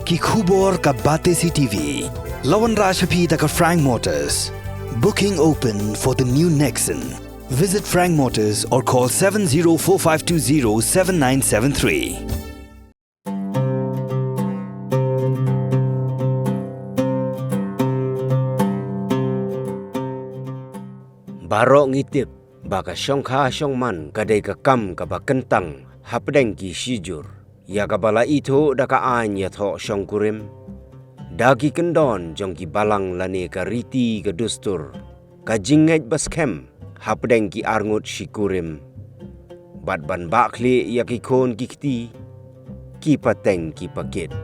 Ki khubor ka bate CTV. Lawan Rashapi taka Frank Motors. Booking open for the new Nexon. Visit Frank Motors or call 7045207973. Barok ngitip baka syongkha syongman kadai ka kam ka ba kentang hapdeng ki sijur ya ka bala itu da ka an ya tho syongkurim dagi kendon jong ki balang lane ka riti ka dustur ka jingej baskem hapdeng ki arngut shikurim bat ban bakli ya ki kon kikti ki pateng ki pakit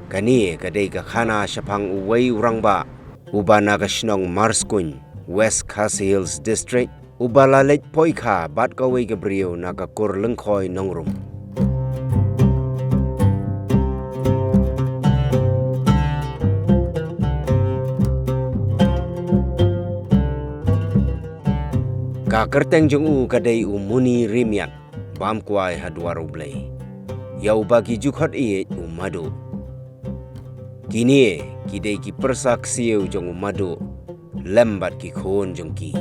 kani kadai ka khana syapang uway urangba ubana ka shnong Marskun West Khasi Hills District ubalalet poika bat ka way gabriyo na ka kur lengkhoy nongrum ka kerteng jong u kadai umuni rimyak bam kwai hadwaru blay ya ubagi jukhot iye umadu kini kidai ki persaksiu jong umadu lembat ki khon jong ki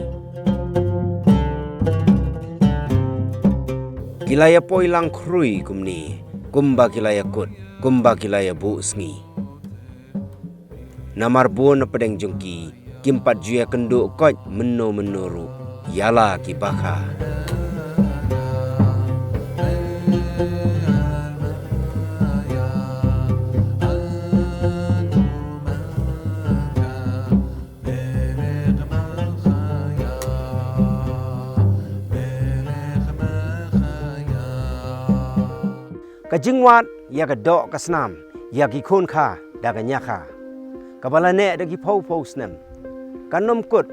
kilaya poilang krui kumni kumba kilaya kut kumba kilaya bu sngi namar bon pedeng jong ki kimpat juya kenduk koj menuru yala ki baka ka jingwat ya ka dok ka snam ya ki khon kha da ka nya kha ka bala ne da ki phau snam kanom kut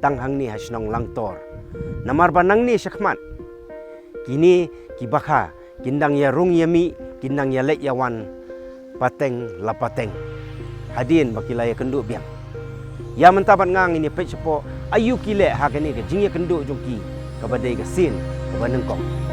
tang hang ni hasnong lang tor namar banang ni shakmat kini ki bakha kindang ya rung yami kindang ya lek yawan pateng lapateng hadin bakilaya kenduk biang ya mentabat ngang ini pech po ayu kile ha kani ka jingya kenduk jongki ka badai ka sin ka banengkong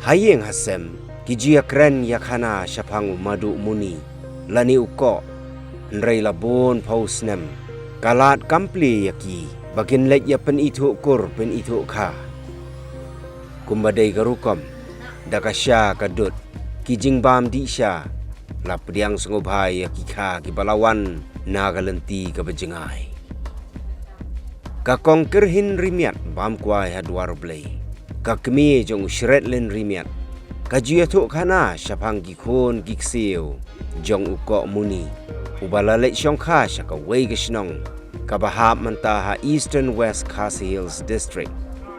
hayeng hasem kijia kren yakhana syapang madu muni lani uko nrei labon pausnem kalat kampli yaki bakin lek ya pen itu kur pen itu kha kumbadai garukom dakasya kadut kijing bam di sya lapdiang sungobhai yaki kha ki balawan nagalenti ka bejengai ka kongkerhin rimiat bam kwai hadwar blai ka kemi jong shred len rimiat ka juya tu khana syapang ki khon gikseu jong uko muni ubala lek syongkha syaka wei gesnong ka bahap mentaha Eastern West Khasi Hills District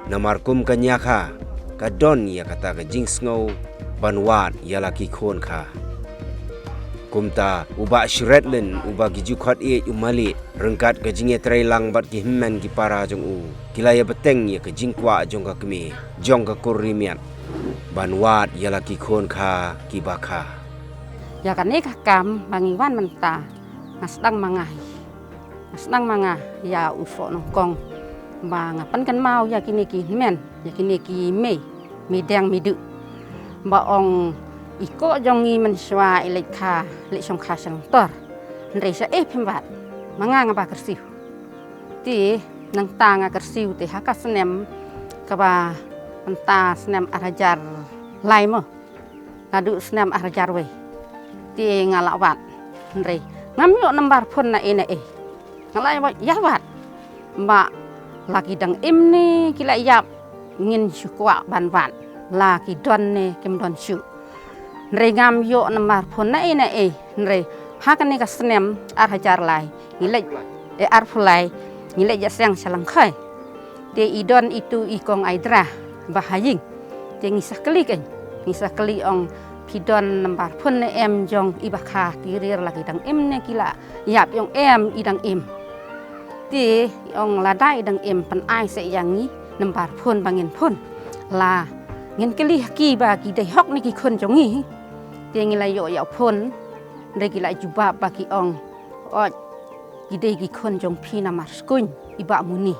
namarkum kanyakha ka don ya kata ka jingsngau banwat yala ki khon kha kumta uba shred len uba gijukhat e umali rengkat ka jinge trailang bat ki himmen ki para jong u kilaya beteng ya ka jingkwa jong ka kemi jong ka kurimiat banwat yala ki khon kha ki bakha ya kan ni kam bangiwan menta ngasdang mangah ya ufo nongkong bangapan kan mau ya kini ki men ya kini ki me dang midu baong iko jongi menswa ilek kha lek song kha sang tor nresa phimbat manga ngaba kersiu ti nang tanga kersiu te haka senem kaba enta senem arajar lai mo ngadu senem arajar we ti ngalawat nre ngamyo nembar phon na ene ngalai ya wat mbak lagi dang imni kila yap ngin syukwa banwan lagi don ne kem don syu nre ngam yo nembar phon na ene nre hakane ka senem arajar lai ngilek arfulai ngilek ya sang salang khai te idon itu ikong aidra bahaying te ngisah keli ong pidon nembar phun em jong ibakha tirir lagi dang em ne kila yap yong em idang em ti ong ladai dang em pen ai se yangi nembar phun bangin phun la ngin keli ki ba ki dai hok ni ki khon jongi te ngilai yo ya phon dai ki lai juba ba ki ong o ki dai ki khon jong phi na mar skun iba muni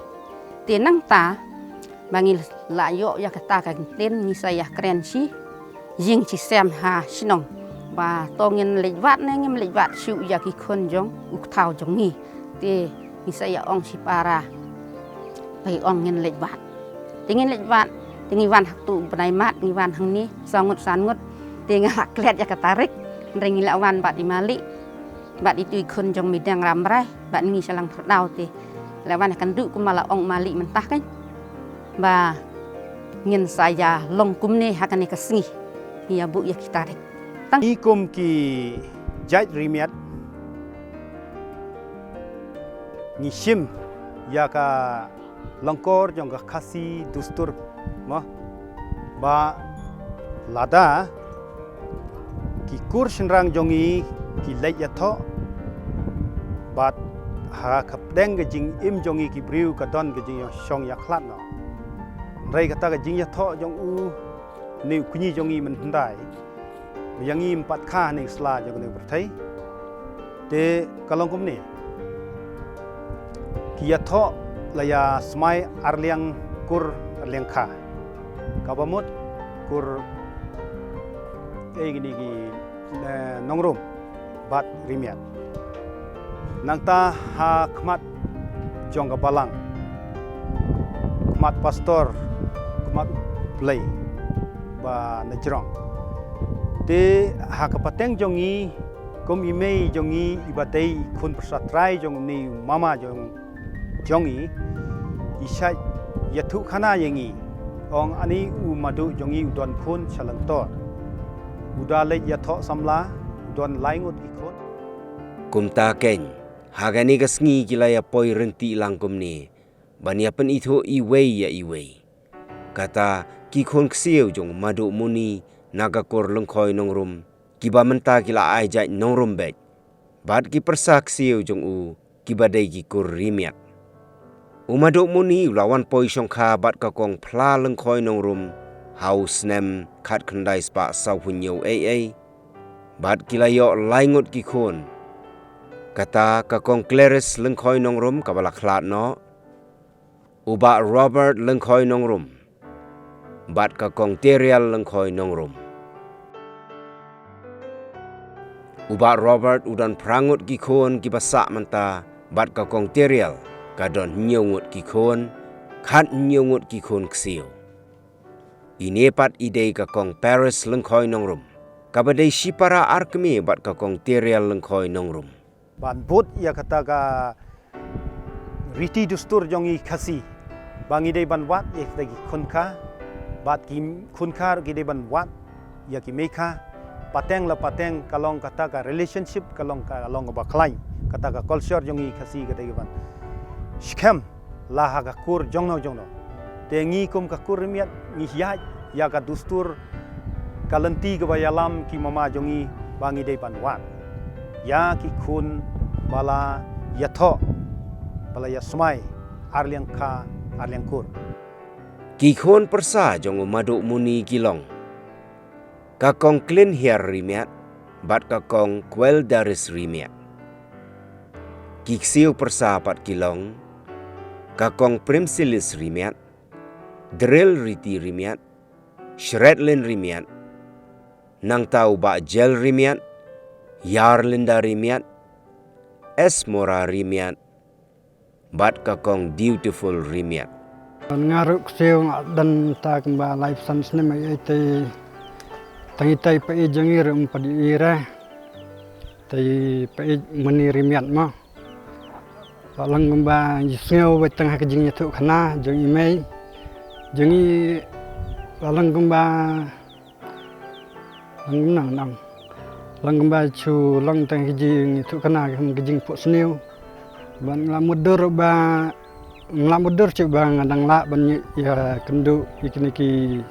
te nang ta bangil la yo ya kata ka ten ni saya keren si jing chi sem ha sinong ba to ngin lej wat ne ngim lej wat siu ya ki khon jong uk thau jong ni te ni saya ong si para pai ong ngin lej wat tingin lej wat tingi wan hak tu benai mat ngi wan hang ni sangut sangut tinga hak klet ya katarik ring la wan bat di mali bat itu khon jong midang ramrai bat ngi salang perdau te la wan kan du ku mala ong mali mentah kan ba ngin saya long kum ni hak ni kasngi ya bu ya kitarik ikum ki jait rimiat ni sim ya ka langkor jong ka khasi dustur ma ba lada ki kur shinrang jongi ki lej ya tho bat ha khap deng ge jing im jongi ki briu ka don ge jing shong ya khlat no rei kata ge jing ya tho jong u ni kunyi jongi men hendai yang im pat kha ni sla jong ne berthai te kalong kum ni ki ya tho la ya smai arliang kur arliang kha kabamut kur gini ki nongrum bat rimiat nangta ha khmat jong ka balang khmat pastor khmat play ba najrong te ha ka pateng jongi kom imei jongi ibadai khun prasatrai jong ni mama jongi isai yathu khana yengi ong ani u madu jongi udon khun chalang tor udale yatho samla udon laingut ikon kumta ken hagani kasngi kilaya poi renti langkum ni bania pen itho iwei ya iwei kata ki khon ksieu jong madu muni nagakor lengkhoi nongrum kiba menta kila ai jai nongrum bek bat ki persak ksieu jong u kibadai ki kur rimiat umaduk muni lawan poi songkha bat ka kong phla lengkhoi nongrum house nem khat khandai spa sau hunyo ai bat kilayo laingut ki khon kata ka kong Clarice lengkhoi nongrum kabala khlat no uba Robert lengkhoi nongrum bat ka kong Terial lengkhoi nongrum uba Robert udan prangut ki khon ki basa manta bat ka kong Terial kadon nyongut ki khon khat nyongut ki khon ksiu ine pat idei ka kong Paris lengkhoi nongrum kabadai sipara arkme bat ka kong Terial lengkhoi nongrum ban bot ya kata ka riti dustur jongi khasi bangi dei ban wat ya kata ki khunka bat ki khunka ki dei ban wat ya ki mekha pateng la pateng kalong kata ka relationship kalong ba khlai kata ka culture jongi khasi kata ki ban shkem la ha ka kur jongno tengi kum ka kur miat ngi ya ka dustur kalanti ka bayalam ki mama jongi bangi dei ban wat ya ki khun bala yatho bala yasmai arliang kha arliang kur ki khon persa jong madu muni kilong ka kong clean hair rimiat bat ka kong kwel daris rimiat ki ksiu persa pat kilong ka kong primsilis rimiat drill riti rimiat shredlin rimiat nang tau ba gel rimiat yarlinda rimiat esmora rimiat bat ka kong beautiful rimiat ngaruk siung dan ta kemba life sans ne mai te tangitai pa jangir umpadi ira tai pa meni rimiat ma lang kemba yisngeu wetang hakjing yatu khana jong imei jongi lang kemba nang lang kemba chu lang tang kijing yatu khana kijing po sneu ban lamudur ba nglamudur coba ngadang la ban ya kendu ikiniki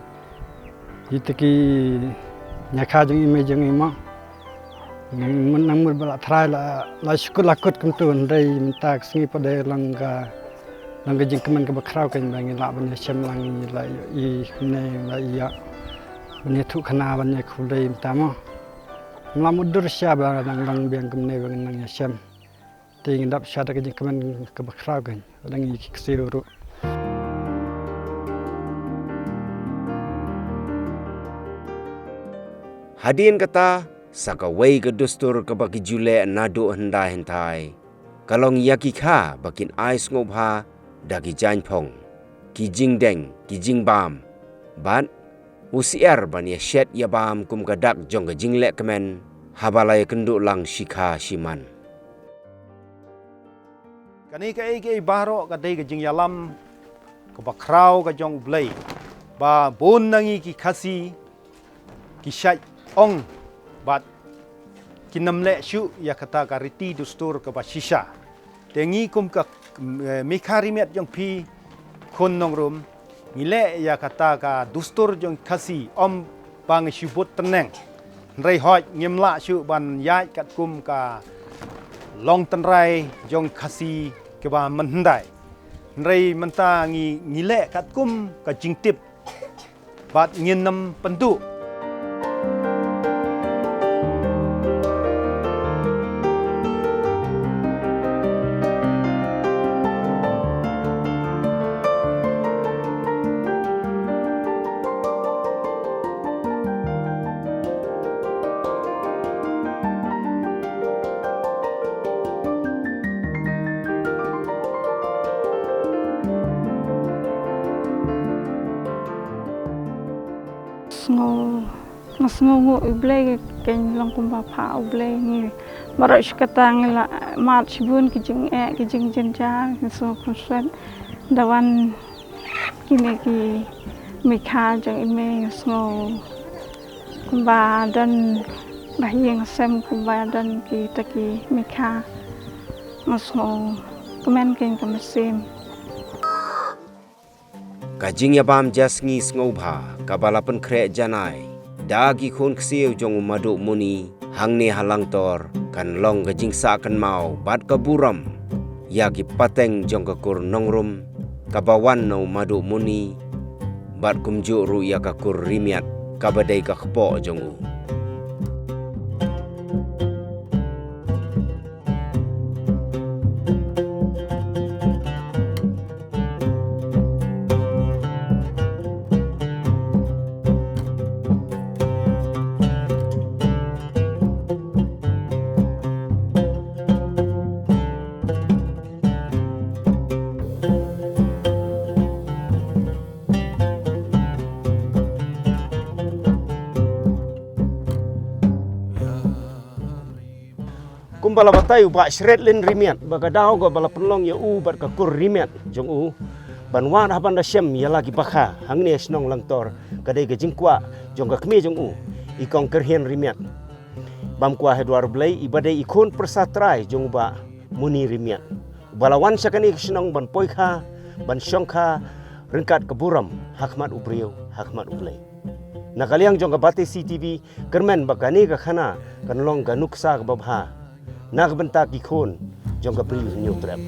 itiki nyakha jeng ime jeng ima menang bala thrai la skul lakut kentu ndai minta sngi pada langga jeng kemen ke bakrau kan bangi la ban sem lang la i ne la iya banyak tu kena banyak kulai pertama. Melamudur siapa lang biang kemne bang nang yasam. Ting dap syada kejeng kemen kebakrau kan. Lang ikisiru. Hadin kata sakawai ke dustur ke bagi jule nadu henda hentai. Kalong yaki kha bakin ais ngobha dagi janpong. Kijing deng, kijing bam. Ban usiar ban ya shet ya bam kum kadak jong ke jingle kemen habalai kenduk lang shikha shiman. Kani ke baro ka dei ke jing yalam ke bakrau ka jong blai. Ba bon nangi ki khasi ki syai ong bat kinamle syu ya kata kariti dustur ke basisha tengi kum ka mikhari met jong pi khon nong rum ngile ya kata ka dustur jong khasi om bang syubut teneng rei hoj ngimla syu ban yai kat kum ka long tenrai jong khasi ke ba mandai rei menta ngile kat kum ka jingtip bat nginam pentu. Ngasngo ublay ken lang kumba pa ublay ni maros katang la mat sibun kijing jenja so konsen dawan kini ki mikha jang ime ngasngo kumba dan bahyeng sem kumba dan ki taki mikha ngasngo kemen ken kemesim. Kajing ya bam jasngi ngobha kabalapan krek janai. Dagi khun ksiu jong maduk muni hangne halang tor kan long kajing sa kan mau bat kaburam yagi pateng jong kakur nongrum kabawan no maduk muni bat kumjuk ru ya kakur rimiat kabadai ka khpo jongu. Kumbala batai ubak shred len rimiat bagadau go bala penlong ya bat kakur rimiat jong banwan haban da syam ya lagi bakha hangni snong langtor kadai ke jingkwa jong ka kmi jong ikong kerhian rimiat bam kwa hedwar blai ibadai ikon persatrai jong ba muni rimiat balawan sakani snong ban poikha ban syongkha rengkat keburam hakmat ubriu hakmat ublai nakaliang jong ka bate CTV kermen bakani ka khana kanlong ganuksa ka babha Nagbentak ikon jong ka prius nyutrap.